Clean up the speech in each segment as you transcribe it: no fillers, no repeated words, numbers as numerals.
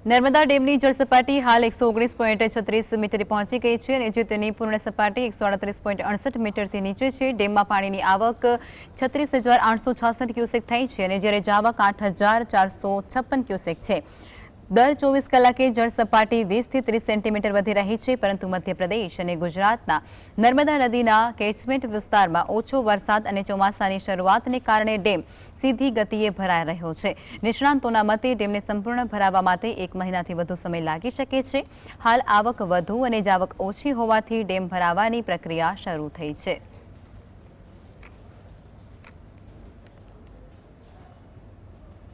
નર્મદા ડેમની જળ સપાટી હાલ 119.36 મીટરે પહોંચી ગઈ છે અને જે તેની પૂર્ણ સપાટી 138.68 મીટરથી નીચે છે। ડેમમાં પાણીની આવક 36,866 ક્યુસેક થઈ છે અને જ્યારે જાવક 8,456 ક્યુસેક છે। દર 24 કલાકે જળ સપાટી 20 થી 30 સેન્ટીમીટર વધી રહી છે, પરંતુ મધ્યપ્રદેશ અને ગુજરાતના નર્મદા નદીના કેચમેન્ટ વિસ્તારમાં ઓછો વરસાદ અને ચોમાસાની શરૂઆતને કારણે ડેમ સીધી ગતિએ ભરાઈ રહ્યો છે। નિષ્ણાંતોના મતે ડેમને સંપૂર્ણ ભરાવા માટે 1 મહિનાથી વધુ સમય લાગી શકે છે। હાલ આવક વધુ અને જાવક ઓછી હોવાથી ડેમ ભરાવાની પ્રક્રિયા શરૂ થઈ છે।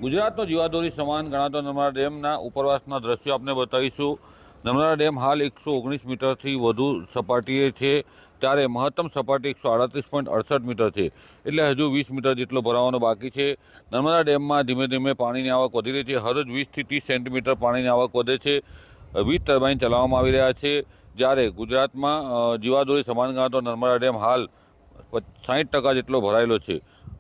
ગુજરાતનો જીવાદોરી સમાન ગણાતો નર્મદા ડેમના ઉપરવાસના દ્રશ્યો આપને બતાવીશું। નર્મદા ડેમ હાલ 119 મીટરથી વધુ સપાટીએ છે, ત્યારે મહત્તમ સપાટી 138.68 મીટર છે, એટલે હજુ 20 મીટર જેટલો ભરાવાનો બાકી છે। નર્મદા ડેમમાં ધીમે ધીમે પાણીની આવક વધી રહી છે। હરરોજ 20 થી 30 સેન્ટીમીટર પાણીની આવક વધે છે। 20 ટર્બાઇન ચલાવવામાં આવી રહ્યા છે, જ્યારે ગુજરાતમાં જીવાદોરી સમાન ગણાતો નર્મદા ડેમ હાલ 60% જેટલો ભરાયેલો છે।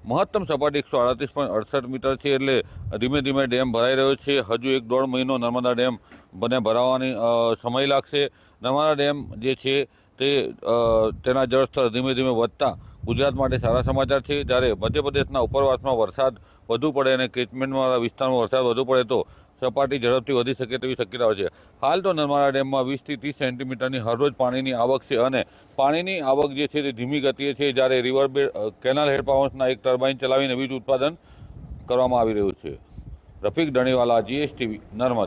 મહત્તમ સપાટી 138.68 મીટર છે, એટલે ધીમે ધીમે ડેમ ભરાઈ રહ્યો છે। હજુ 1-1.5 મહિનો નર્મદા ડેમ બને ભરાવાની સમય લાગશે। નર્મદા ડેમ જે છે તે તેના જળસ્તર ધીમે ધીમે વધતા ગુજરાત માટે સારા સમાચાર છે। જ્યારે મધ્યપ્રદેશના ઉપરવાસમાં વરસાદ વધુ પડે અને કેચમેન્ટવાળા વિસ્તારમાં વરસાદ વધુ પડે તો સપાટી ઝડપથી વધી શકે તેવી શક્યતાઓ છે। હાલ તો નર્મદા ડેમમાં 20 થી 30 સેન્ટીમીટરની હરરોજ પાણીની આવક છે અને પાણીની આવક જે છે તે ધીમી ગતિએ છે, જ્યારે રિવરબેડ કેનાલ હેડ પાવર્સના એક ટર્બાઇન ચલાવીને વીજ ઉત્પાદન કરવામાં આવી રહ્યું છે। રફીક ધણીવાલા, GSTV, નર્મદા।